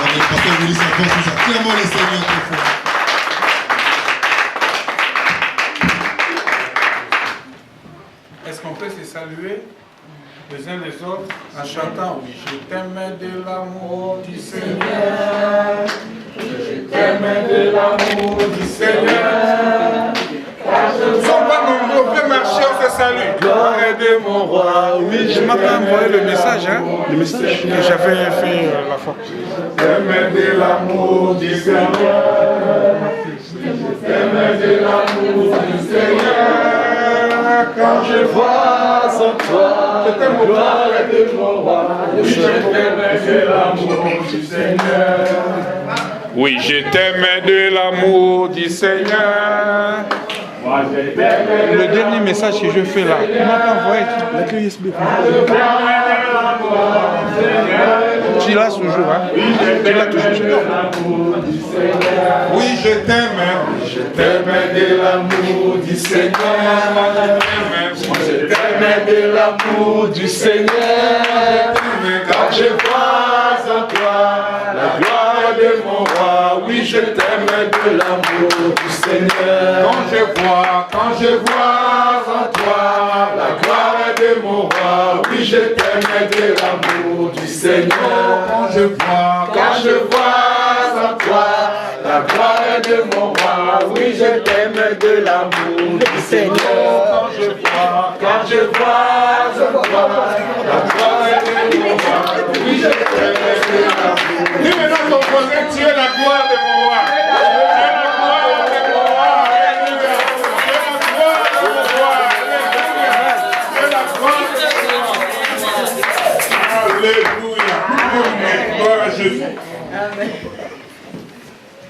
Le pasteur Willis apporte tout ça. Clairement le Seigneur très fort. Est-ce qu'on peut se saluer les uns les autres en chantant oui, je t'aime de l'amour du Seigneur, je t'aime de l'amour du Seigneur. Nous ne sommes pas nombreux, on peut marcher, on se salue. Gloire de mon roi, oui, je m'avais envoyé le message, hein, le message que j'avais fait la fois. Je t'aime de l'amour du Seigneur, je t'aime de l'amour du Seigneur. Quand je vois en toi, gloire de mon roi, oui, je t'aime de l'amour du Seigneur. Oui, je t'aime de l'amour du Seigneur. Le dernier message que je fais là, on m'a pas envoyé l'accueil USB. Tu l'as toujours, hein? Tu l'as toujours. Oui, je t'aime de l'amour du Seigneur. Je t'aime de l'amour du Seigneur. Quand je vois en toi la gloire de mon roi, oui, je t'aime de l'amour du Seigneur. Quand je vois en toi la gloire de mon roi, oui, je t'aime de l'amour du Seigneur. Quand je vois en toi la gloire de mon roi, oui, je t'aime de l'amour du Seigneur. Quand je vois en toi la gloire de mon roi, oui, je t'aime de l'amour. Dis maintenant ton voisin, tu es la gloire de mon roi. Tu es la gloire de mon roi. Alléluia. Tu es la gloire de mon roi. Alléluia. Tu es la gloire de mon roi. Alléluia. Gloire à Jésus. Amen.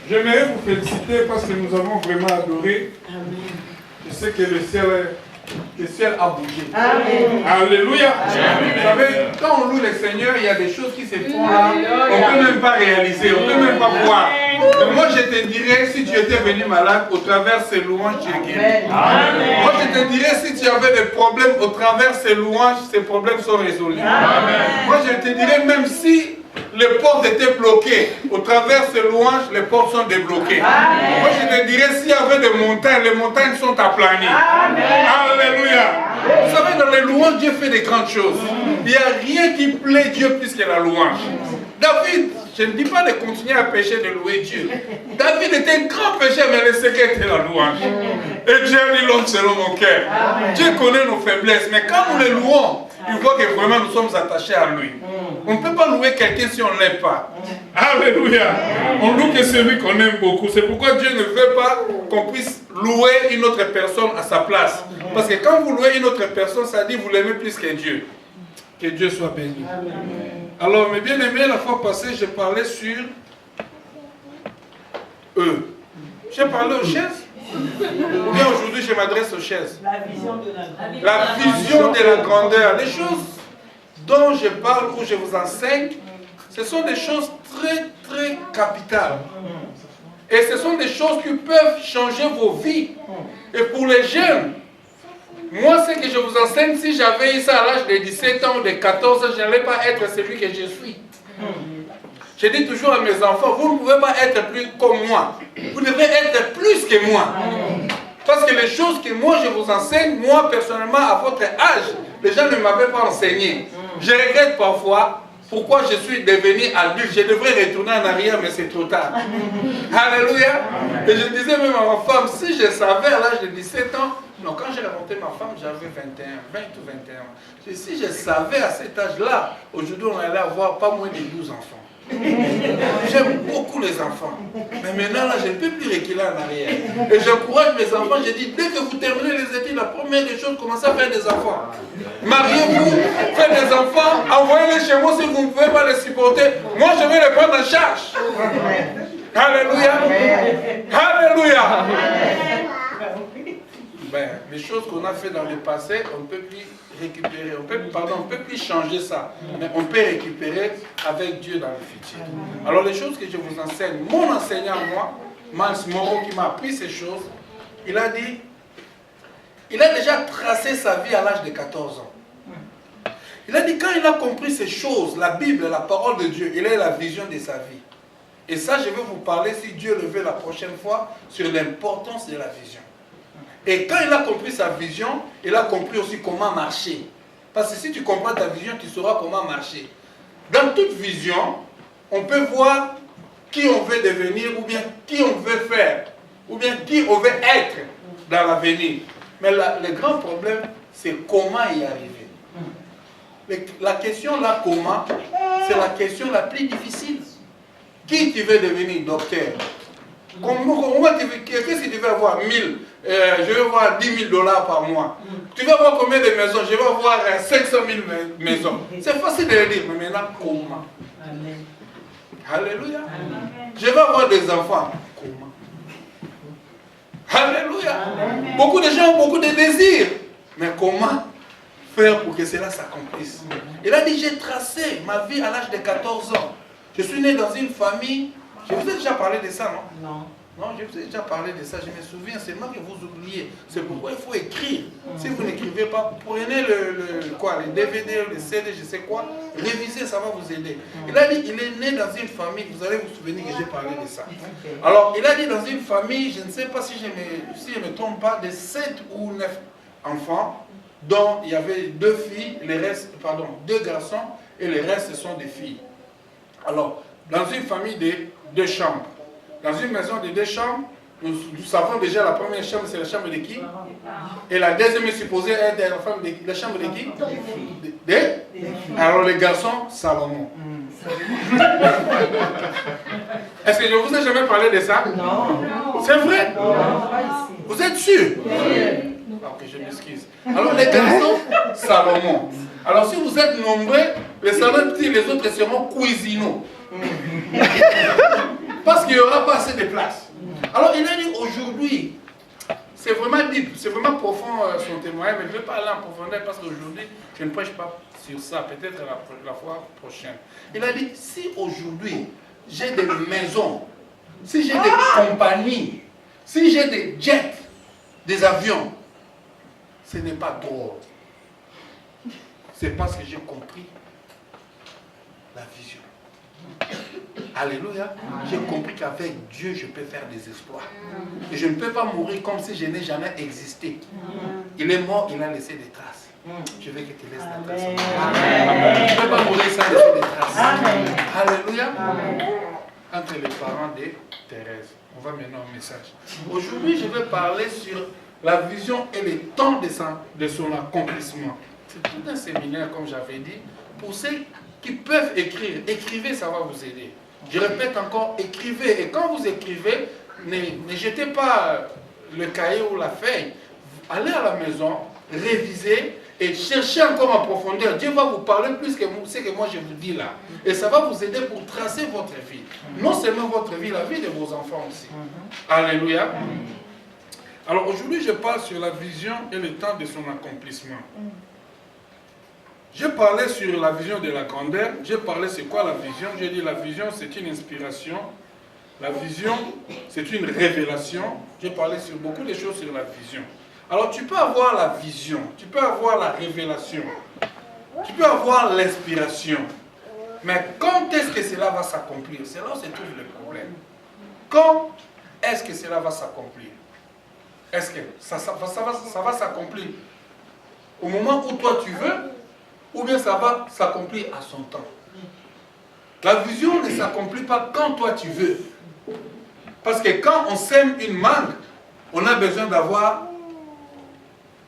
J'aimerais vous féliciter parce que nous avons vraiment adoré. Amen. Je sais que le ciel a bougé. Amen. Alléluia. Amen. Vous savez, quand on loue le Seigneur, il y a des choses qui se font là. On ne peut même pas réaliser, on ne peut même pas voir. Mais moi, je te dirais, si tu étais venu malade, au travers de ces louanges, tu es guéri. Amen. Moi, je te dirais, si tu avais des problèmes, au travers de ces louanges, ces problèmes sont résolus. Amen. Moi, je te dirais, même si les portes étaient bloquées, au travers de ces louanges, les portes sont débloquées. Amen. Moi, je te dirais, s'il y avait des montagnes, les montagnes sont aplanies. Amen. Alléluia. Vous savez, dans les louanges, Dieu fait des grandes choses. Il n'y a rien qui plaît Dieu plus que la louange. David, je ne dis pas de continuer à pécher, de louer Dieu. David était un grand pécheur, mais le secret était la louange. Et Dieu dit l'homme selon mon cœur. Dieu connaît nos faiblesses, mais quand nous les louons, il voit que vraiment nous sommes attachés à lui. On ne peut pas louer quelqu'un si on ne l'aime pas. Alléluia. On loue que celui qu'on aime beaucoup. C'est pourquoi Dieu ne veut pas qu'on puisse louer une autre personne à sa place. Parce que quand vous louez une autre personne, ça dit que vous l'aimez plus que Dieu. Que Dieu soit béni. Alors, mes bien-aimés, la fois passée, je parlais sur eux. J'ai parlé aux chaises. Ou bien aujourd'hui, je m'adresse aux chaises. La vision de la grandeur. Les choses dont je parle ou je vous enseigne, ce sont des choses très, très capitales. Et ce sont des choses qui peuvent changer vos vies. Et pour les jeunes, moi, ce que je vous enseigne, si j'avais eu ça à l'âge de 17 ans ou de 14 ans, je n'allais pas être celui que je suis. Je dis toujours à mes enfants, vous ne pouvez pas être plus comme moi. Vous devez être plus que moi. Parce que les choses que moi je vous enseigne, moi personnellement, à votre âge, les gens ne m'avaient pas enseigné. Je regrette parfois pourquoi je suis devenu adulte. Je devrais retourner en arrière, mais c'est trop tard. Alléluia. Et je disais même à ma femme, si je savais à l'âge de 17 ans, non, quand j'ai rencontré ma femme, j'avais 20 ou 21 ans. Et si je savais à cet âge-là, aujourd'hui on allait avoir pas moins de 12 enfants. J'aime beaucoup les enfants. Mais maintenant, là, je ne peux plus reculer en arrière. Et j'encourage mes enfants, je dis, dès que vous terminez les études, la première des choses, commencez à faire des enfants. Mariez-vous, faites des enfants, envoyez-les chez moi si vous ne pouvez pas les supporter. Moi, je vais les prendre en charge. Alléluia. Alléluia. Ben, les choses qu'on a fait dans le passé, on ne peut plus récupérer, on peut plus changer ça, mais on peut récupérer avec Dieu dans le futur. Alors les choses que je vous enseigne, mon enseignant, moi, Mans Moreau, qui m'a appris ces choses, il a dit, il a déjà tracé sa vie à l'âge de 14 ans. Il a dit, quand il a compris ces choses, la Bible, la parole de Dieu, il a la vision de sa vie. Et ça, je vais vous parler, si Dieu le veut, la prochaine fois, sur l'importance de la vision. Et quand il a compris sa vision, il a compris aussi comment marcher. Parce que si tu comprends ta vision, tu sauras comment marcher. Dans toute vision, on peut voir qui on veut devenir, ou bien qui on veut faire, ou bien qui on veut être dans l'avenir. Mais le grand problème, c'est comment y arriver. La question là, comment, c'est la question la plus difficile. Qui tu veux devenir docteur? Qu'est-ce que tu veux avoir 1000, je veux avoir 10 000 $ par mois. Tu veux avoir combien de maisons? Je veux avoir 500 000 maisons. C'est facile de le dire, mais maintenant, comment? Amen. Alléluia. Amen. Je veux avoir des enfants. Comment? Alléluia. Amen. Beaucoup de gens ont beaucoup de désirs. Mais comment faire pour que cela s'accomplisse? Il a dit, j'ai tracé ma vie à l'âge de 14 ans. Je suis né dans une famille. Je vous ai déjà parlé de ça, non? Non. Non, je vous ai déjà parlé de ça. Je me souviens seulement que vous oubliez. C'est pourquoi il faut écrire. Si vous n'écrivez pas, prenez le DVD, le CD, je sais quoi, révisez, ça va vous aider. Il a dit, il est né dans une famille, vous allez vous souvenir que j'ai parlé de ça. Alors, il a dit dans une famille, je ne sais pas si je ne me trompe pas, de 7 ou 9 enfants, dont il y avait 2 filles, deux garçons, et le reste sont des filles. Alors, dans une famille de 2 chambres, dans une maison de 2 chambres, nous savons déjà la première chambre, c'est la chambre de qui? Et la deuxième est supposée être la chambre de qui? Alors les garçons, Salomon. Est-ce que je vous ai jamais parlé de ça? Non. C'est vrai? Non. Vous êtes sûr? Ok, je m'excuse. Alors les garçons, Salomon. Alors si vous êtes nombreux, les salons petits, les autres seront cuisinaux. Parce qu'il n'y aura pas assez de place. Alors il a dit aujourd'hui, c'est vraiment deep, c'est vraiment profond son témoignage, mais je ne vais pas aller en profondeur parce qu'aujourd'hui, je ne prêche pas sur ça, peut-être la fois prochaine. Il a dit, si aujourd'hui j'ai des maisons, si j'ai des compagnies, si j'ai des jets, des avions, ce n'est pas drôle. C'est parce que j'ai compris la vision. Alléluia. J'ai compris qu'avec Dieu, je peux faire des exploits. Et je ne peux pas mourir comme si je n'ai jamais existé. Il est mort, il a laissé des traces. Je veux que tu laisses des traces. Je ne peux pas mourir sans laisser des traces. Alléluia. Entre les parents de Thérèse. On va maintenant au message. Aujourd'hui, je vais parler sur la vision et le temps de son accomplissement. C'est tout un séminaire, comme j'avais dit, pour ceux qui peuvent écrire. Écrivez, ça va vous aider. Je répète encore, écrivez. Et quand vous écrivez, ne jetez pas le cahier ou la feuille. Allez à la maison, révisez et cherchez encore en profondeur. Dieu va vous parler plus que ce que moi je vous dis là. Et ça va vous aider pour tracer votre vie. Non seulement votre vie, la vie de vos enfants aussi. Alléluia. Alors aujourd'hui, je parle sur la vision et le temps de son accomplissement. Je parlais sur la vision de la grandeur. Je parlais c'est quoi la vision? J'ai dit la vision c'est une inspiration. La vision c'est une révélation. J'ai parlé sur beaucoup de choses sur la vision. Alors tu peux avoir la vision, tu peux avoir la révélation, tu peux avoir l'inspiration. Mais quand est-ce que cela va s'accomplir? C'est là où se trouve le problème. Quand est-ce que cela va s'accomplir? Est-ce que ça va s'accomplir au moment où toi tu veux? Ou bien ça va s'accomplir à son temps. La vision ne s'accomplit pas quand toi tu veux. Parce que quand on sème une mangue, on a besoin d'avoir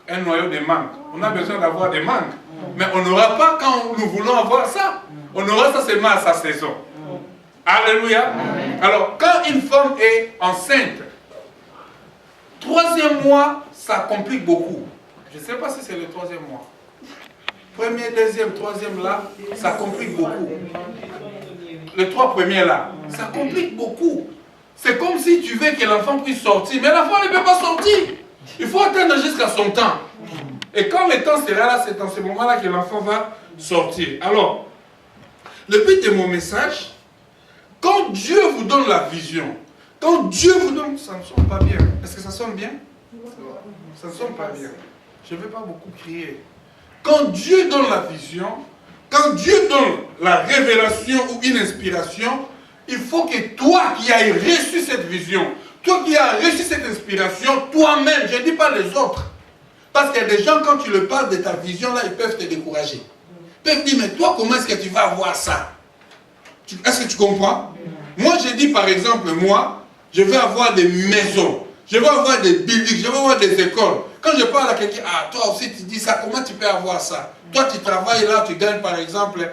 un noyau de mangue. On a besoin d'avoir des mangues. Mais on n'aura pas quand nous voulons avoir ça. On aura ça seulement à sa saison. Alléluia. Alors, quand une femme est enceinte, 3e mois, ça complique beaucoup. Je ne sais pas si c'est le 3e mois. 1er, 2e, 3e là, ça complique beaucoup. Les 3 premiers là, ça complique beaucoup. C'est comme si tu veux que l'enfant puisse sortir, mais l'enfant ne peut pas sortir. Il faut attendre jusqu'à son temps. Et quand le temps sera là, c'est dans ce moment-là que l'enfant va sortir. Alors, le but de mon message, quand Dieu vous donne la vision, quand Dieu vous donne... Ça ne sonne pas bien. Est-ce que ça sonne bien? Ça ne sonne pas bien. Je ne vais pas beaucoup crier. Quand Dieu donne la vision, quand Dieu donne la révélation ou une inspiration, il faut que toi qui as reçu cette vision, toi qui as reçu cette inspiration, toi-même, je ne dis pas les autres. Parce qu'il y a des gens, quand tu leur parles de ta vision, là, ils peuvent te décourager. Ils peuvent dire, mais toi, comment est-ce que tu vas avoir ça? Est-ce que tu comprends? Moi, je dis, par exemple, moi, je vais avoir des maisons, je vais avoir des buildings, je vais avoir des écoles. Quand je parle à quelqu'un, ah, toi aussi, tu dis ça, comment tu peux avoir ça? Toi, tu travailles là, tu gagnes, par exemple,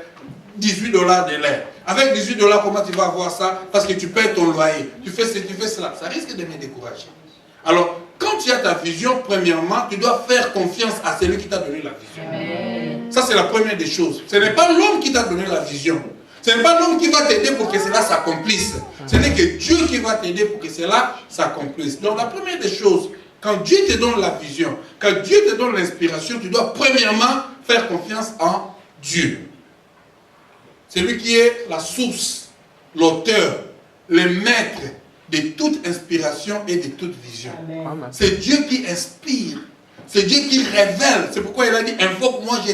$18 de l'heure. Avec $18, comment tu vas avoir ça? Parce que tu payes ton loyer. Tu fais ceci, tu fais cela. Ça risque de me décourager. Alors, quand tu as ta vision, premièrement, tu dois faire confiance à celui qui t'a donné la vision. Amen. Ça, c'est la première des choses. Ce n'est pas l'homme qui t'a donné la vision. Ce n'est pas l'homme qui va t'aider pour que cela s'accomplisse. Ce n'est que Dieu qui va t'aider pour que cela s'accomplisse. Donc, la première des choses, quand Dieu te donne la vision, quand Dieu te donne l'inspiration, tu dois premièrement faire confiance en Dieu. C'est lui qui est la source, l'auteur, le maître de toute inspiration et de toute vision. C'est Dieu qui inspire. C'est Dieu qui révèle. C'est pourquoi il a dit, invoque-moi, je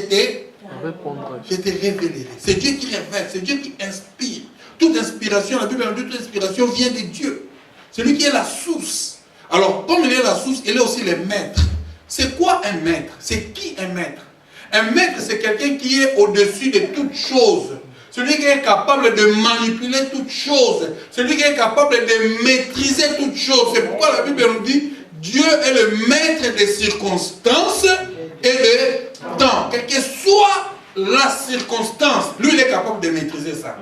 te révélerai. C'est Dieu qui révèle. C'est Dieu qui inspire. Toute inspiration, la Bible dit, toute inspiration vient de Dieu. C'est lui qui est la source. Alors, comme il est la source, il est aussi le maître. C'est quoi un maître? C'est qui un maître? Un maître, c'est quelqu'un qui est au-dessus de toutes choses. Celui qui est capable de manipuler toutes choses. Celui qui est capable de maîtriser toutes choses. C'est pourquoi la Bible nous dit, Dieu est le maître des circonstances et des temps. Quelle que soit la circonstance, lui, il est capable de maîtriser ça.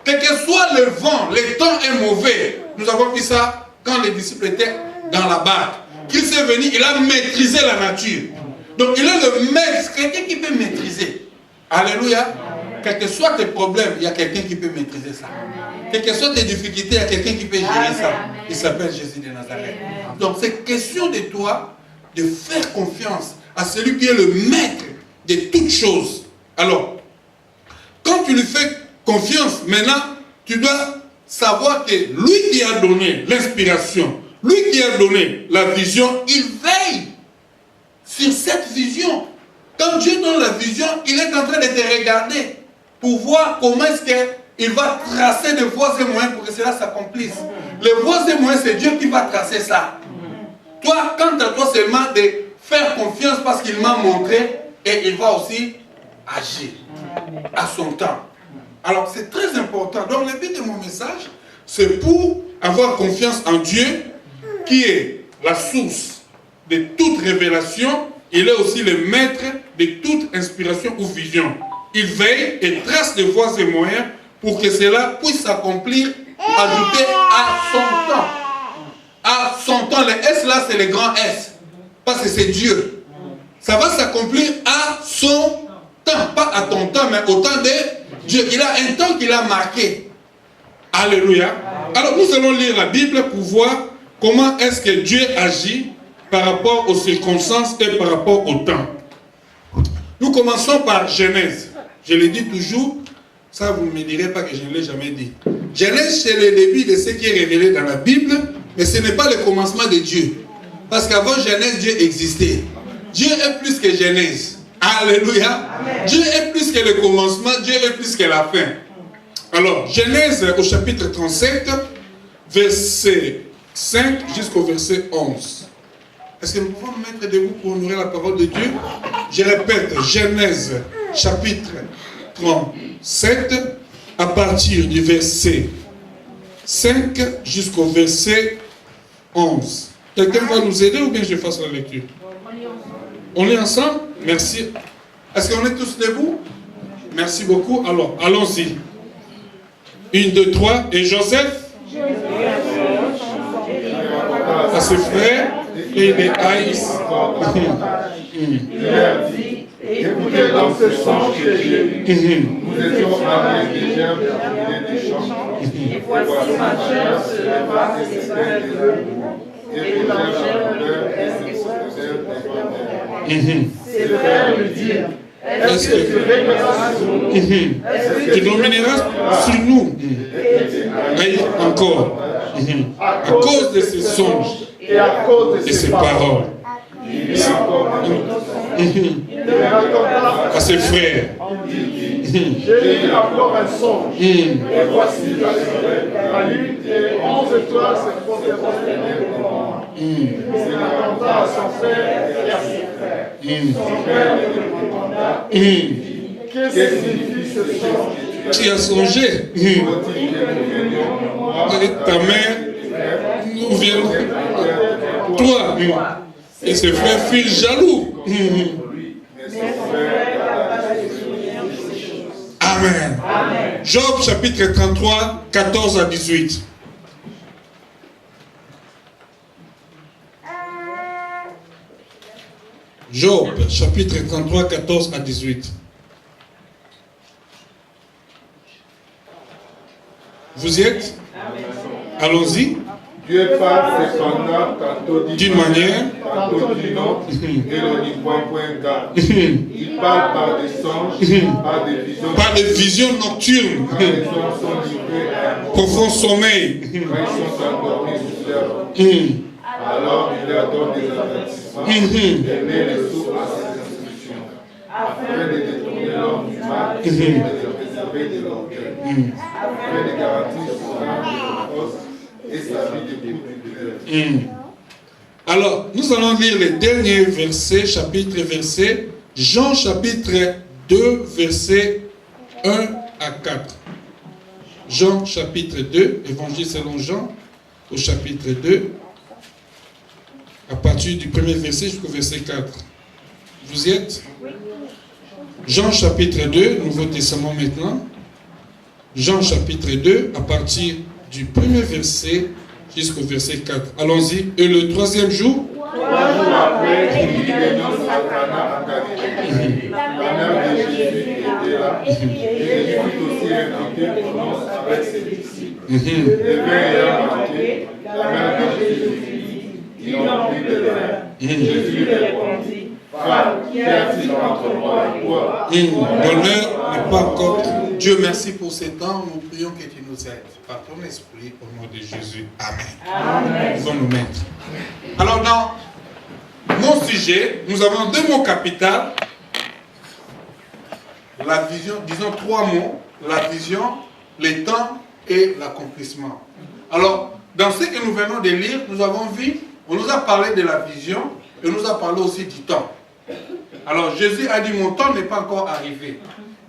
Quel que soit le vent, le temps est mauvais. Nous avons vu ça quand les disciples étaient dans la barque. Qu'il s'est venu, il a maîtrisé la nature. Donc il est le maître, quelqu'un qui peut maîtriser. Alléluia. Quels que soient tes problèmes, il y a quelqu'un qui peut maîtriser ça. Quelles que soient tes difficultés, il y a quelqu'un qui peut gérer ça. Il s'appelle Jésus de Nazareth. Donc c'est question de toi de faire confiance à celui qui est le maître de toutes choses. Alors, quand tu lui fais confiance, maintenant, tu dois savoir que lui qui a donné l'inspiration, lui qui a donné la vision, il veille sur cette vision. Quand Dieu donne la vision, il est en train de te regarder pour voir comment est-ce qu'il va tracer des voies et moyens pour que cela s'accomplisse. Les voies et moyens, c'est Dieu qui va tracer ça. Toi, quant à toi seulement de faire confiance parce qu'il m'a montré et il va aussi agir à son temps. Alors, c'est très important. Donc, le but de mon message, c'est pour avoir confiance en Dieu qui est la source de toute révélation. Il est aussi le maître de toute inspiration ou vision. Il veille et trace des voies et moyens pour que cela puisse s'accomplir, ajouté à son temps. À son temps, le S là, c'est le grand S. Parce que c'est Dieu. Ça va s'accomplir à son temps. Pas à ton temps, mais au temps de Dieu. Il a un temps qu'il a marqué. Alléluia. Alors nous allons lire la Bible pour voir comment est-ce que Dieu agit par rapport aux circonstances et par rapport au temps. Nous commençons par Genèse. Je le dis toujours, ça vous ne me direz pas que je ne l'ai jamais dit. Genèse, c'est le début de ce qui est révélé dans la Bible, mais ce n'est pas le commencement de Dieu. Parce qu'avant Genèse, Dieu existait. Dieu est plus que Genèse. Alléluia. Amen. Dieu est plus que le commencement, Dieu est plus que la fin. Alors, Genèse au chapitre 37, verset 5 jusqu'au verset 11. Est-ce que nous pouvons nous mettre debout pour honorer la parole de Dieu? Je répète, Genèse chapitre 37, à partir du verset 5 jusqu'au verset 11. Quelqu'un va nous aider ou bien je fasse la lecture? On est ensemble? Merci. Est-ce qu'on est tous debout? Merci beaucoup. Alors, allons-y. 1, 2, 3. Et Joseph à ses frères et les haïs. Il leur dit, écoutez dans ce songe que j'ai eu. Nous étions avec des germes des champs. Et voici ma chair se leva et se et les germes ses frères lui dirent, est-ce que tu régneras sur nous? Tu domineras sur nous. Et encore. À cause de ces songes et à cause de ces paroles. À ses frères. J'ai eu encore un songe. Et voici la lune et 11 étoiles se prosterneront devant moi. Il raconta à son frère et à ses frères. Son père lui raconta et lui dit, qu'est-ce que signifie ce songe? Tu as songé. Ta mère, nous venons. Toi. Et ses frères furent jaloux. Amen. Job chapitre 33, 14 à 18. Job chapitre 33, 14 à 18. Vous y êtes? Allons-y. Dieu parle cependant tantôt d'une manière, tantôt d'une autre, et l'on n'y voit point garde. Il parle par des songes, par des visions. Par des visions nocturnes. Quand les hommes sont livrés à un profond sommeil. Quand ils sont endormis sous terre. Alors il leur donne des avertissements et met les sourds à ses instructions, afin de détourner l'homme du mal et de le préserver de l'orgueil, afin de garantir son âme de force et sa vie de beaucoup. Alors, nous allons lire les derniers versets, Jean chapitre 2, versets 1 à 4. Jean chapitre 2, évangile selon Jean, au chapitre 2, à partir du premier verset jusqu'au verset 4. Vous y êtes? Jean chapitre 2, Nouveau Testament maintenant. Jean chapitre 2, à partir du premier verset jusqu'au verset 4. Allons-y. Et le troisième jour, 3 jours après, il est nommé à Cana en Galilée. La mère de Jésus était là, et Jésus fut aussi impliqué pour nous avec ses disciples. Le pain ayant manqué, la mère de Jésus dit, ils n'ont plus de pain. Jésus lui répondit, femme, qu'y a-t-il entre moi et toi? L'honneur n'est pas encore. Dieu merci pour ce temps. Nous prions que tu nous aides par ton esprit au nom de Jésus. Amen. Nous allons nous mettre. Alors dans mon sujet, nous avons 2 mots capitaux. La vision, disons 3 mots. La vision, les temps et l'accomplissement. Alors, dans ce que nous venons de lire, nous avons vu, on nous a parlé de la vision et on nous a parlé aussi du temps. Alors Jésus a dit, mon temps n'est pas encore arrivé.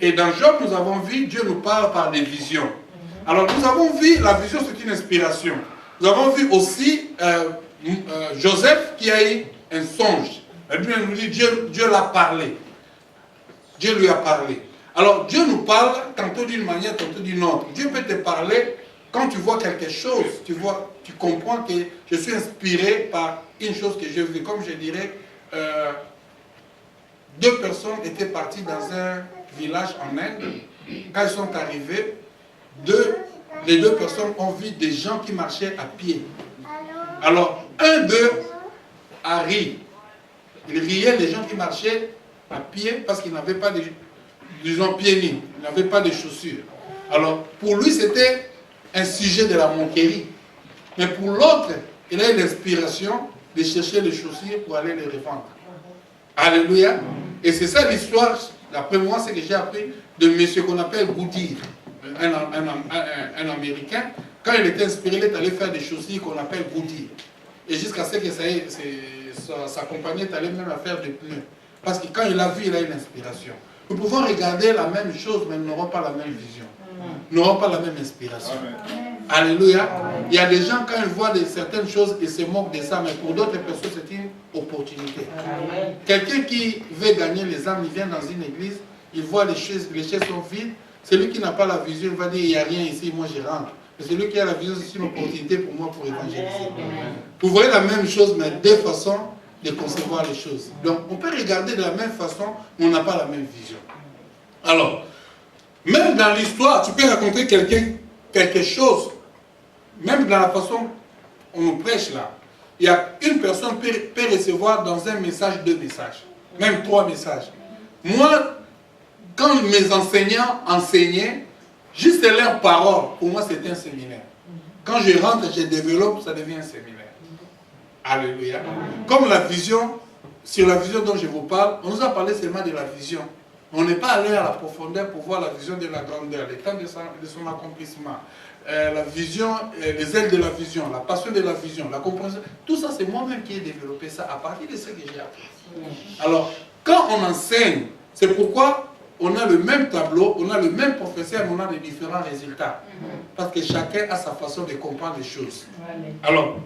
Et dans Job, nous avons vu, Dieu nous parle par des visions. Alors nous avons vu, la vision c'est une inspiration. Nous avons vu aussi Joseph qui a eu un songe. La Bible nous dit, Dieu l'a parlé. Dieu lui a parlé. Alors Dieu nous parle tantôt d'une manière, tantôt d'une autre. Dieu peut te parler quand tu vois quelque chose, tu comprends que je suis inspiré par une chose que je vis. Comme je dirais, 2 personnes étaient parties dans un village en Inde. Quand ils sont arrivés, les 2 personnes ont vu des gens qui marchaient à pied. Alors, un d'eux a ri. Il riait les gens qui marchaient à pied parce qu'ils n'avaient pas de, disons, pieds nus. Ils n'avaient pas de chaussures. Alors, pour lui, c'était un sujet de la moquerie. Mais pour l'autre, il a eu l'inspiration de chercher les chaussures pour aller les revendre. Alléluia. Et c'est ça l'histoire, d'après moi, c'est que j'ai appris de monsieur qu'on appelle Goodyear, un Américain. Quand il était inspiré, il est allé faire des chaussures qu'on appelle Goodyear. Et jusqu'à ce que sa compagnie est allée même à faire des pneus. Parce que quand il a vu, il a eu l'inspiration. Nous pouvons regarder la même chose, mais nous n'aurons pas la même vision. Nous n'aurons pas la même inspiration. Amen. Alléluia. Amen. Il y a des gens, quand ils voient certaines choses, ils se moquent de ça, mais pour d'autres personnes, c'est une opportunité. Quelqu'un qui veut gagner les âmes, il vient dans une église, il voit les chaises sont vides. Celui qui n'a pas la vision, il va dire, il n'y a rien ici, moi je rentre. Mais celui qui a la vision, c'est une opportunité pour moi pour évangéliser. Vous voyez la même chose, mais 2 façons de concevoir les choses. Donc, on peut regarder de la même façon, mais on n'a pas la même vision. Alors, même dans l'histoire, tu peux raconter quelque chose, même dans la façon on nous prêche là. Il y a une personne qui peut recevoir dans un message 2 messages, même 3 messages. Moi, quand mes enseignants enseignaient, juste leurs paroles, pour moi c'était un séminaire. Quand je rentre, je développe, ça devient un séminaire. Alléluia. Comme la vision, sur la vision dont je vous parle, on nous a parlé seulement de la vision. On n'est pas allé à la profondeur pour voir la vision de la grandeur, le temps de son accomplissement, la vision, les ailes de la vision, la passion de la vision, la compréhension. Tout ça, c'est moi-même qui ai développé ça à partir de ce que j'ai appris. Alors, quand on enseigne, c'est pourquoi on a le même tableau, on a le même professeur, mais on a des différents résultats. Parce que chacun a sa façon de comprendre les choses. Alors,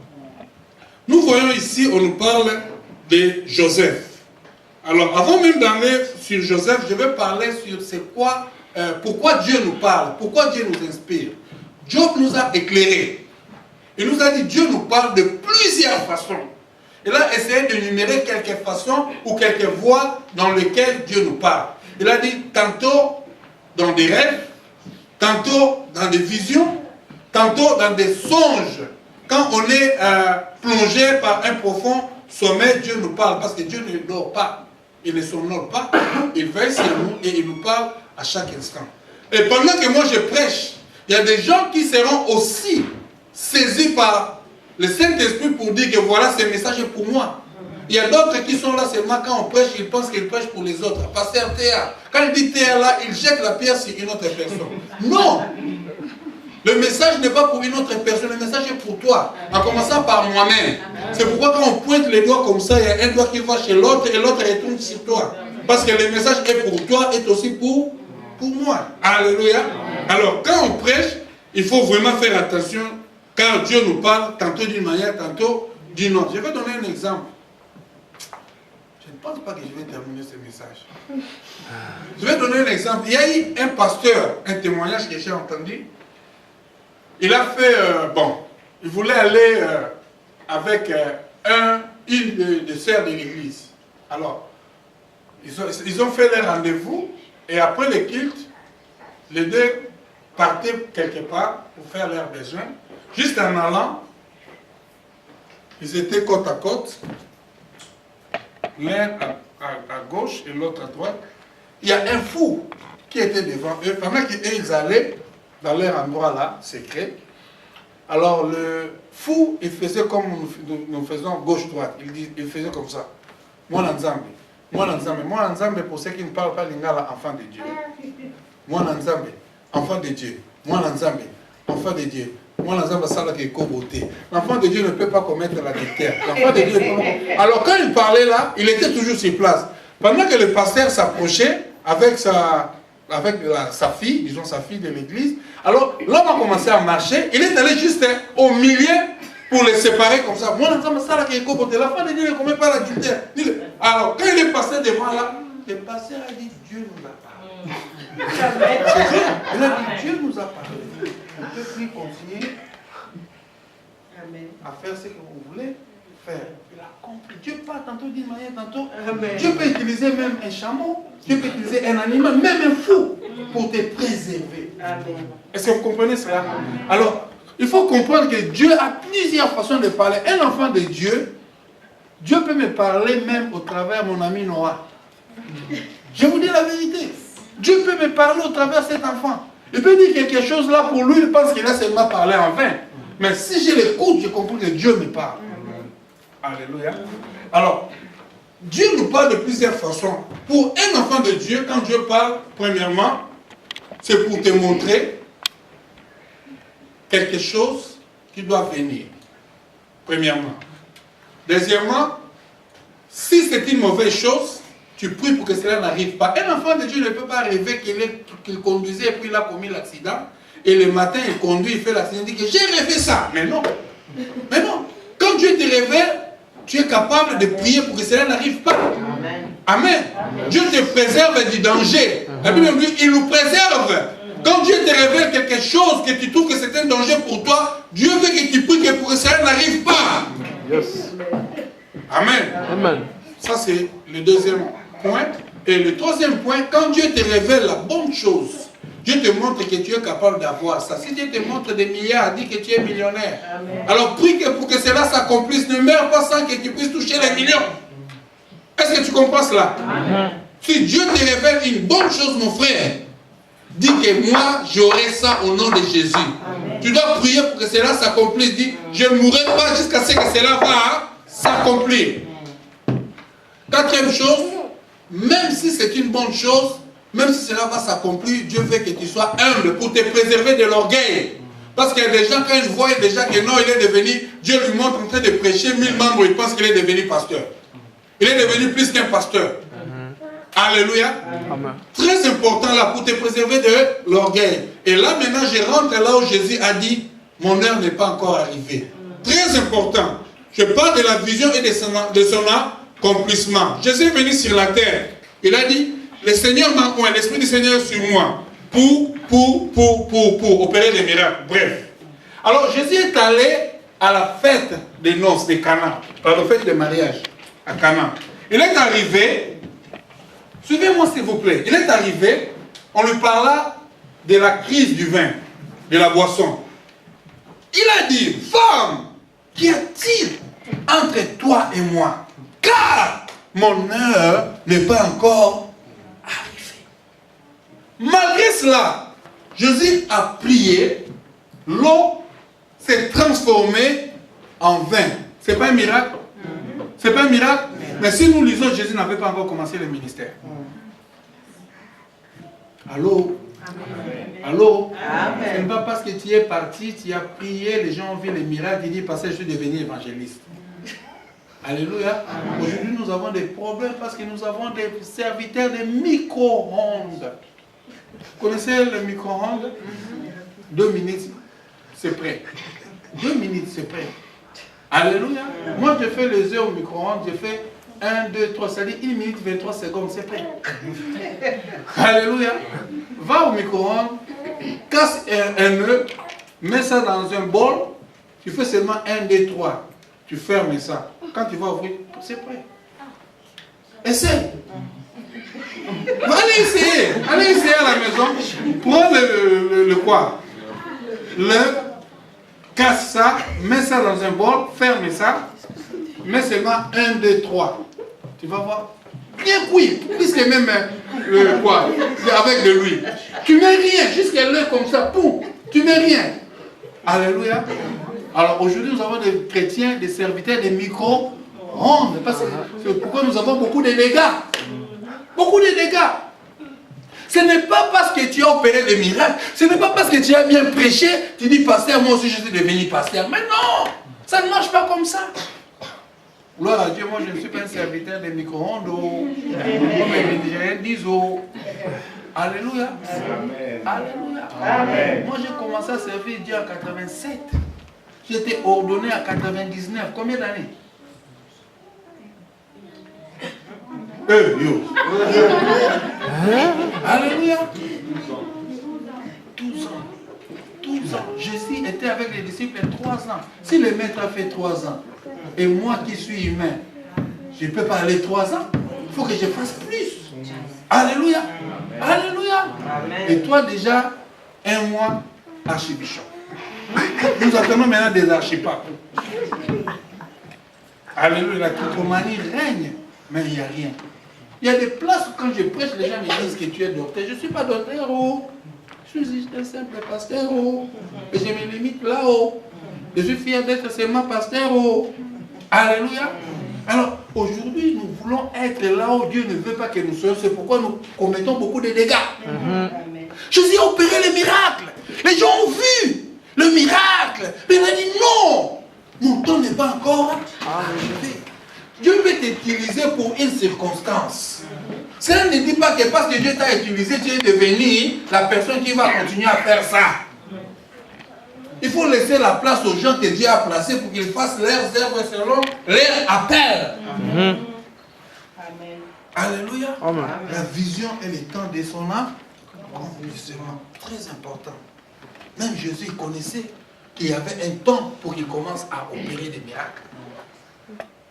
nous voyons ici, on nous parle de Joseph. Alors, avant même d'aller sur Joseph, je vais parler sur pourquoi Dieu nous parle, pourquoi Dieu nous inspire. Job nous a éclairés. Il nous a dit, Dieu nous parle de plusieurs façons. Il a essayé d'énumérer quelques façons ou quelques voies dans lesquelles Dieu nous parle. Il a dit, tantôt dans des rêves, tantôt dans des visions, tantôt dans des songes. Quand on est plongé par un profond sommeil, Dieu nous parle parce que Dieu ne dort pas. Il ne s'honore pas, il veille sur nous et il nous parle à chaque instant. Et pendant que moi je prêche, il y a des gens qui seront aussi saisis par le Saint-Esprit pour dire que voilà, ce message est pour moi. Il y a d'autres qui sont là seulement quand on prêche, ils pensent qu'ils prêchent pour les autres. Pasteur Théa, quand il dit Théa là, il jette la pierre sur une autre personne. Non! Le message n'est pas pour une autre personne, le message est pour toi, en commençant par moi-même. C'est pourquoi quand on pointe les doigts comme ça, il y a un doigt qui va chez l'autre et l'autre retourne sur toi. Parce que le message est pour toi, est aussi pour moi. Alléluia. Alors, quand on prêche, il faut vraiment faire attention, car Dieu nous parle tantôt d'une manière, tantôt d'une autre. Je vais donner un exemple. Je ne pense pas que je vais terminer ce message. Je vais donner un exemple. Il y a eu un pasteur, un témoignage que j'ai entendu. Il a fait, il voulait aller avec une des sœurs de l'église. Alors, ils ont fait leur rendez-vous et après le culte, les deux partaient quelque part pour faire leurs besoins. Juste en allant, ils étaient côte à côte, l'un à gauche et l'autre à droite. Il y a un fou qui était devant eux pendant qu'ils allaient dans leur endroit là, secret. Alors le fou, il faisait comme nous faisons gauche-droite. Il faisait comme ça. Moi l'ensemble. Moi l'ensemble, pour ceux qui ne parlent pas lingala, enfant de Dieu. Moi l'ensemble, enfant de Dieu. Moi l'ensemble, enfant de Dieu. Moi l'ensemble, ça là qui est beauté. L'enfant de Dieu ne peut pas commettre l'adultère. L'enfant de Dieu ne peut pas. Alors quand il parlait là, il était toujours sur place. Pendant que le pasteur s'approchait avec sa fille, disons sa fille de l'église, alors l'homme a commencé à marcher, il est allé juste au milieu pour les séparer comme ça. Moi, l'ensemble, ça là qui est côté, l'enfant de Dieu ne commet pas l'adultère. Alors, quand il est passé devant là, le pasteur a dit, Dieu nous a parlé. Il a dit, Dieu nous a parlé. On ne peut plus continuer à faire ce que vous voulez faire. Il a compris. Dieu parle tantôt d'une manière, tantôt. Dieu peut utiliser même un chameau, Dieu peut utiliser un animal, même un fou, pour te préserver. Est-ce que vous comprenez cela? Alors, il faut comprendre que Dieu a plusieurs façons de parler. Un enfant de Dieu, Dieu peut me parler même au travers de mon ami Noah. Je vous dis la vérité. Dieu peut me parler au travers de cet enfant. Il peut dire quelque chose là pour lui, il pense qu'il a seulement parlé en vain. Mais si je l'écoute, je comprends que Dieu me parle. Alléluia. Alors, Dieu nous parle de plusieurs façons. Pour un enfant de Dieu, quand Dieu parle, premièrement, c'est pour te montrer quelque chose qui doit venir. Premièrement. Deuxièmement, si c'est une mauvaise chose, tu pries pour que cela n'arrive pas. Un enfant de Dieu ne peut pas rêver qu'il conduisait et puis il a commis l'accident. Et le matin, il conduit, il fait l'accident, il dit que j'ai rêvé ça. Mais non. Mais non. Quand Dieu te révèle, tu es capable de prier pour que cela n'arrive pas. Amen. Amen. Dieu te préserve du danger. La Bible dit, il nous préserve. Quand Dieu te révèle quelque chose que tu trouves que c'est un danger pour toi, Dieu veut que tu pries pour que cela n'arrive pas. Yes. Amen. Amen. Ça, c'est le deuxième point. Et le troisième point, quand Dieu te révèle la bonne chose, Dieu te montre que tu es capable d'avoir ça. Si Dieu te montre des milliards, dit que tu es millionnaire. Amen. Alors prie pour que cela s'accomplisse. Ne meurs pas sans que tu puisses toucher les millions. Est-ce que tu comprends cela? Amen. Si Dieu te révèle une bonne chose, mon frère, dis que moi, j'aurai ça au nom de Jésus. Amen. Tu dois prier pour que cela s'accomplisse. Dis, je ne mourrai pas jusqu'à ce que cela va s'accomplir. Quatrième chose, même si c'est une bonne chose, même si cela va s'accomplir, Dieu veut que tu sois humble pour te préserver de l'orgueil. Parce qu'il y a des gens, quand ils voient déjà que non, il est devenu, Dieu lui montre en train de prêcher 1000 membres, ils pensent qu'il est devenu pasteur. Il est devenu plus qu'un pasteur. Alléluia. Très important là pour te préserver de l'orgueil. Et là maintenant je rentre là où Jésus a dit, mon heure n'est pas encore arrivée. Très important. Je parle de la vision et de son accomplissement. Jésus est venu sur la terre. Il a dit, le Seigneur m'a envoyé, l'Esprit du Seigneur est sur moi pour opérer des miracles. Bref. Alors Jésus est allé à la fête des noces de Cana, à la fête de mariage à Cana. Il est arrivé, suivez-moi s'il vous plaît, il est arrivé, on lui parla de la crise du vin, de la boisson. Il a dit, femme, qu'y a-t-il entre toi et moi? Car mon heure n'est pas encore arrivée. Malgré cela, Jésus a prié, l'eau s'est transformée en vin. C'est pas un miracle? C'est pas un miracle? Mais si nous lisons, Jésus n'avait pas encore commencé le ministère. Allô? Allô? Ce n'est pas parce que tu es parti, tu as prié, les gens ont vu les miracles, ils disent parce que je suis devenu évangéliste. Alléluia. Aujourd'hui, nous avons des problèmes parce que nous avons des serviteurs de micro-ondes. Vous connaissez le micro-ondes? 2 minutes, c'est prêt. 2 minutes, c'est prêt. Alléluia. Moi, je fais les œufs au micro-ondes, je fais 1, 2, 3, ça dit 1 minute 23 secondes, c'est prêt. Alléluia. Va au micro-ondes, casse un œuf, mets ça dans un bol, tu fais seulement 1, 2, 3. Tu fermes ça. Quand tu vas ouvrir, c'est prêt. Essaye. Allez essayer. Allez essayer à la maison. Prends le quoi? L'œuf, casse ça, mets ça dans un bol, ferme ça, mets seulement 1, 2, 3. Tu vas voir. Bien cuit, puisque même le quoi, avec de l'huile. Tu mets rien, jusqu'à l'œuf comme ça, poum, tu mets rien. Alléluia. Alors aujourd'hui, nous avons des chrétiens, des serviteurs, des micro-ondes. C'est pourquoi nous avons beaucoup de dégâts. Beaucoup de dégâts. Ce n'est pas parce que tu as opéré des miracles, ce n'est pas parce que tu as bien prêché, tu dis, pasteur, moi aussi je suis devenu pasteur. Mais non, ça ne marche pas comme ça. Gloire à Dieu, moi je ne suis pas un serviteur des micro-ondes, comme les Nigériens disent. Alléluia. Amen. Alléluia. Amen. Moi j'ai commencé à servir Dieu en 87. J'étais ordonné en 99. Combien d'années? Yo. Alléluia. 12 ans. 12 ans. Jésus était avec les disciples 3 ans. Si le maître a fait 3 ans, et moi qui suis humain, je ne peux pas aller 3 ans. Il faut que je fasse plus. Alléluia. Alléluia. Et toi déjà, 1 mois, archibishop. Nous attendons maintenant des archipapes. Alléluia. La trichomanie règne, mais il n'y a rien. Il y a des places où quand je prêche, les gens me disent que tu es docteur. Je ne suis pas docteur, oh. Je suis juste un simple pasteur, oh. Et je me limite là-haut. Je suis fier d'être seulement pasteur, oh. Alléluia. Alors, aujourd'hui, nous voulons être là où Dieu ne veut pas que nous soyons. C'est pourquoi nous commettons beaucoup de dégâts. Jésus a opéré les miracles. Les gens ont vu le miracle. Mais il a dit non. Mon temps n'est pas encore arrivé. Dieu peut t'utiliser pour une circonstance. Cela ne dit pas que parce que Dieu t'a utilisé, tu es devenu la personne qui va continuer à faire ça. Il faut laisser la place aux gens que Dieu a placés pour qu'ils fassent leurs œuvres selon leur appel. Amen. Alléluia. Amen. La vision et le temps de son accomplissement. Très important. Même Jésus connaissait qu'il y avait un temps pour qu'il commence à opérer des miracles.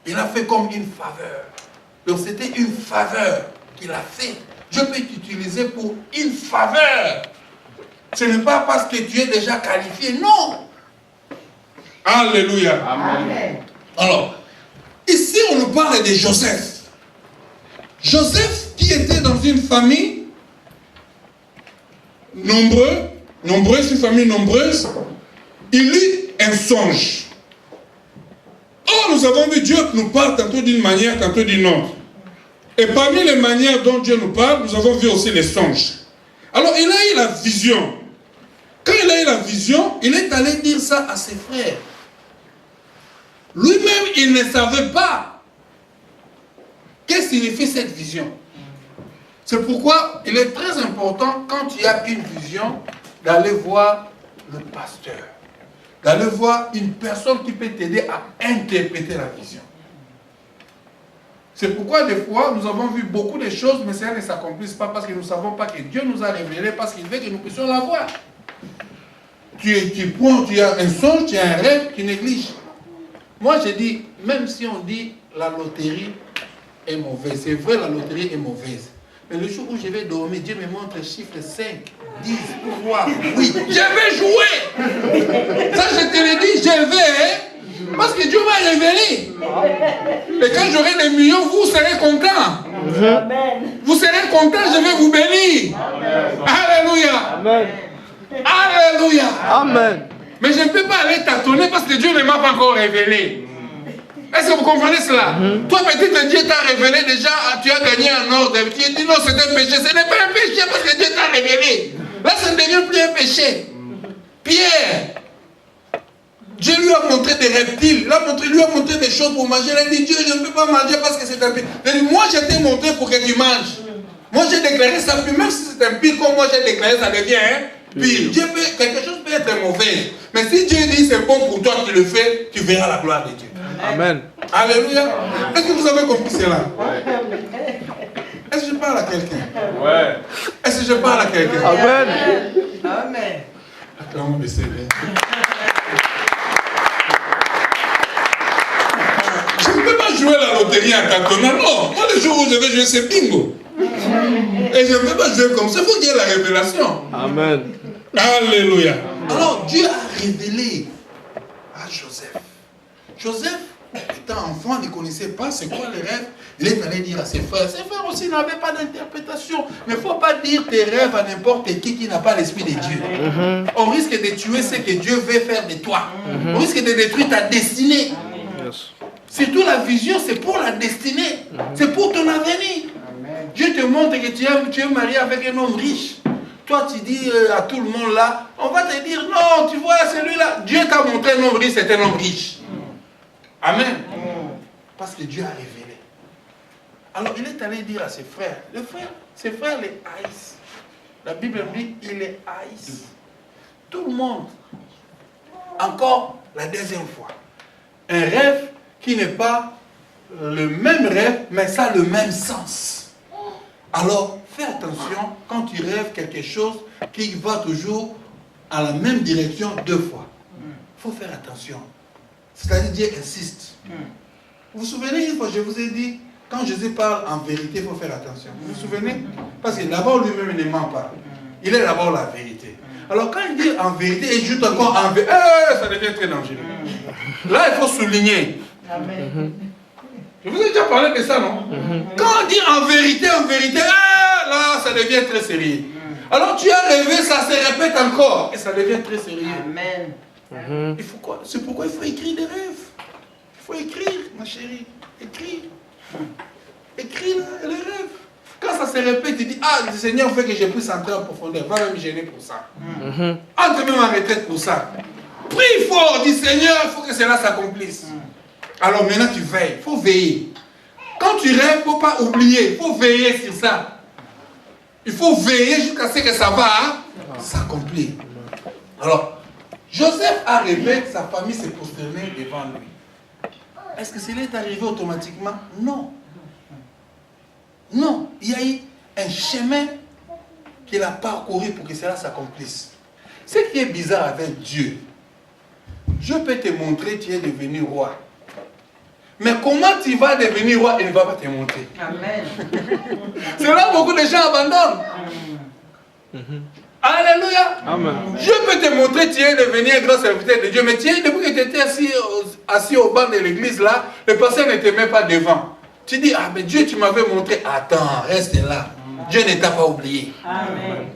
Il a fait comme une faveur. Donc c'était une faveur qu'il a fait. Dieu peut t'utiliser pour une faveur. Ce n'est pas parce que tu es déjà qualifié, non. Alléluia. Amen. Alors, ici on nous parle de Joseph. Joseph qui était dans une famille nombreuse, une famille nombreuse, il eut un songe. Or, nous avons vu Dieu nous parle tantôt d'une manière, tantôt d'une autre. Et parmi les manières dont Dieu nous parle, nous avons vu aussi les songes. Alors il a eu la vision. Quand il a eu la vision, il est allé dire ça à ses frères. Lui-même, il ne savait pas qu'est-ce que signifie cette vision. C'est pourquoi il est très important, quand tu as une vision, d'aller voir le pasteur, d'aller voir une personne qui peut t'aider à interpréter la vision. C'est pourquoi des fois, nous avons vu beaucoup de choses, mais ça ne s'accomplissent pas parce que nous ne savons pas que Dieu nous a révélé, parce qu'il veut que nous puissions la voir. Tu as un songe, tu as un rêve, tu négliges. Moi, je dis, même si on dit la loterie est mauvaise, c'est vrai, la loterie est mauvaise. Mais le jour où je vais dormir, Dieu me montre le chiffre 5, 10, 3, 8. Je vais jouer. Ça, je te le dis, je vais. Parce que Dieu m'a révélé. Et quand j'aurai des millions, vous serez contents. Amen. Vous serez contents, je vais vous bénir. Amen. Alléluia. Amen. Alléluia. Amen. Mais je ne peux pas aller tâtonner parce que Dieu ne m'a pas encore révélé. Est-ce que vous comprenez cela? Toi, peut-être Dieu t'a révélé déjà, tu as gagné un ordre. Tu as dit non, c'est un péché. Ce n'est pas un péché parce que Dieu t'a révélé. Là, ça ne devient plus un péché. Pierre, Dieu lui a montré des reptiles. Il lui a montré des choses pour manger. Il a dit, Dieu, je ne peux pas manger parce que c'est un pire. Il a dit, moi, je t'ai montré pour que tu manges. Moi, j'ai déclaré ça pire. Même si c'est un pire, comme moi, j'ai déclaré, ça devient pire. Quelque chose peut être mauvais. Mais si Dieu dit c'est bon pour toi, tu le fais, tu verras la gloire de Dieu. Amen. Alléluia. Est-ce que vous avez compris cela? Est-ce que je parle à quelqu'un? Ouais. Est-ce que je parle à quelqu'un? Amen. Amen. Acclamons le Seigneur. Je ne peux pas jouer la loterie en tâtonnant. Non. Moi, le jour où je vais jouer, c'est bingo. Et je ne peux pas jouer comme ça. Il faut qu'il y ait la révélation. Amen. Alléluia. Alors, Dieu a révélé à Joseph. Joseph, étant enfant, ne connaissait pas c'est quoi les rêves. Il est allé dire à ses frères. Ses frères aussi n'avaient pas d'interprétation. Mais il ne faut pas dire tes rêves à n'importe qui n'a pas l'esprit de Dieu. On risque de tuer ce que Dieu veut faire de toi. On risque de détruire ta destinée. Surtout la vision, c'est pour la destinée. C'est pour ton avenir. Dieu te montre que tu es marié avec un homme riche. Toi, tu dis à tout le monde là, on va te dire, non, tu vois, celui-là, Dieu t'a montré un homme riche, c'est un homme riche. Amen. Parce que Dieu a révélé. Alors, il est allé dire à ses frères, ses frères les haïssent. La Bible dit, il les haïsse. Tout le monde. Encore la deuxième fois. Un rêve qui n'est pas le même rêve, mais ça a le même sens. Alors, fais attention quand tu rêves quelque chose qui va toujours à la même direction deux fois. Il faut faire attention. C'est-à-dire, Dieu insiste. Vous vous souvenez, une fois, je vous ai dit, quand Jésus parle en vérité, il faut faire attention. Vous vous souvenez? Parce que d'abord, lui-même, il ne ment pas. Il est d'abord la vérité. Alors, quand il dit en vérité, il ajoute encore en vérité, ça devient très dangereux. Là, il faut souligner. Je vous ai déjà parlé de ça, non? Quand on dit en vérité, là, ça devient très sérieux. Alors, tu as rêvé, ça se répète encore. Et ça devient très sérieux. Amen. Il faut quoi? C'est pourquoi il faut écrire des rêves. Il faut écrire, ma chérie. Écrire. Écrire les rêves. Quand ça se répète, tu dis, ah, le Seigneur fait que j'ai pu entrer en profondeur. Va me gêner pour ça. Entre même en retraite pour ça. Prie fort, dis Seigneur, il faut que cela s'accomplisse. Alors maintenant tu veilles, il faut veiller. Quand tu rêves, il ne faut pas oublier, il faut veiller sur ça. Il faut veiller jusqu'à ce que ça va s'accomplir. Alors, Joseph a rêvé que sa famille s'est prosternée devant lui. Est-ce que cela est arrivé automatiquement? Non. Non, il y a eu un chemin qu'il a parcouru pour que cela s'accomplisse. Ce qui est bizarre avec Dieu, je peux te montrer que tu es devenu roi. Mais comment tu vas devenir roi, il ne va pas te montrer. Amen. C'est là que beaucoup de gens abandonnent. Alléluia. Amen. Je peux te montrer que tu es devenu un grand serviteur de Dieu, mais tu es, depuis que tu étais assis au banc de l'église là, le pasteur ne te met pas devant. Tu dis, ah mais Dieu, tu m'avais montré, attends, reste là. Dieu ne t'a pas oublié. Amen.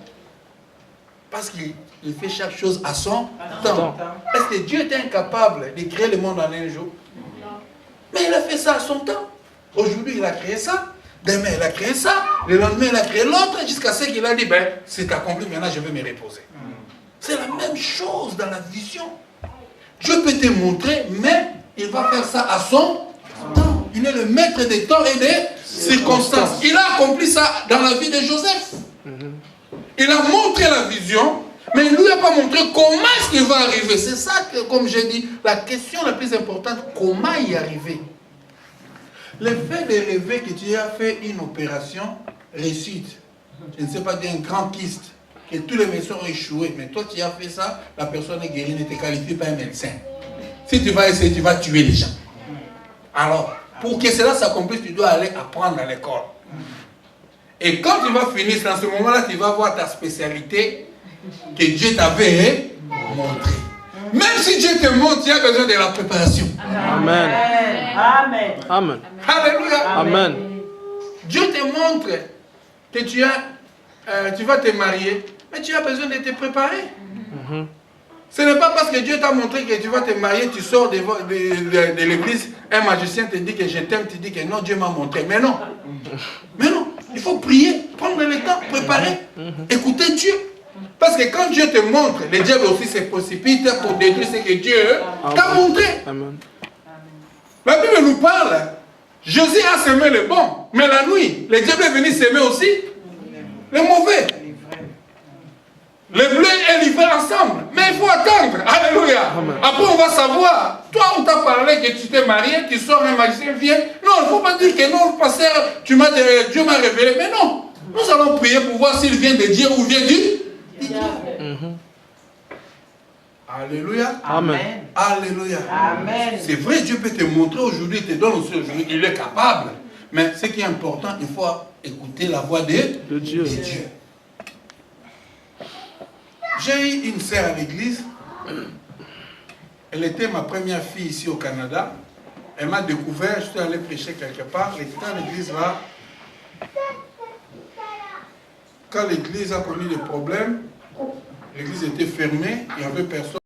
Parce qu'il fait chaque chose à son temps. Est-ce que Dieu était incapable de créer le monde en un jour? Mais il a fait ça à son temps. Aujourd'hui, il a créé ça. Demain, elle a créé ça. Le lendemain, elle a créé l'autre. Jusqu'à ce qu'il a dit, ben, c'est accompli, maintenant je vais me reposer. C'est la même chose dans la vision. Dieu peut te montrer, mais il va faire ça à son temps. Il est le maître des temps et des circonstances. Il a accompli ça dans la vie de Joseph. Il a montré la vision, mais il ne lui a pas montré comment est-ce qu'il va arriver. C'est ça que, comme j'ai dit, la question la plus importante, comment y arriver. Le fait de rêver que tu as fait une opération réussite, je ne sais pas, d'un grand kyste, que tous les médecins ont échoué, mais toi tu as fait ça, la personne est guérie, ne te qualifie pas un médecin. Si tu vas essayer, tu vas tuer les gens. Alors, pour que cela s'accomplisse, tu dois aller apprendre à l'école. Et quand tu vas finir, dans ce moment-là, tu vas voir ta spécialité que Dieu t'avait montrée. Même si Dieu te montre, tu as besoin de la préparation. Amen. Amen. Amen. Alléluia. Amen. Dieu te montre que tu vas te marier, mais tu as besoin de te préparer. Ce n'est pas parce que Dieu t'a montré que tu vas te marier, tu sors de l'église, un magicien te dit que je t'aime, tu dis que non, Dieu m'a montré. Mais non. Mais non. Il faut prier, prendre le temps, préparer, écouter Dieu. Parce que quand Dieu te montre, le diable aussi se précipite pour détruire ce que Dieu t'a montré. Amen. La Bible nous parle. Jésus a semé le bon, mais la nuit, le diable est venu semer aussi le mauvais. Le blé et l'hiver ensemble. Mais il faut attendre. Alléluia. Après, on va savoir. Toi, on t'a parlé que tu t'es marié, tu sors, un magicien vient. Non, il ne faut pas dire que non, pasteur, Dieu m'a révélé. Mais non. Nous allons prier pour voir s'il vient de Dieu ou vient du diable. Alléluia. Amen. Alléluia. Amen. C'est vrai, Dieu peut te montrer aujourd'hui, il te donne aussi aujourd'hui. Il est capable. Mais ce qui est important, il faut écouter la voix de Dieu. J'ai eu une sœur à l'église. Elle était ma première fille ici au Canada. Elle m'a découvert, je suis allé prêcher quelque part. Elle était à l'église là. Quand l'église a connu des problèmes, l'église était fermée, il n'y avait personne.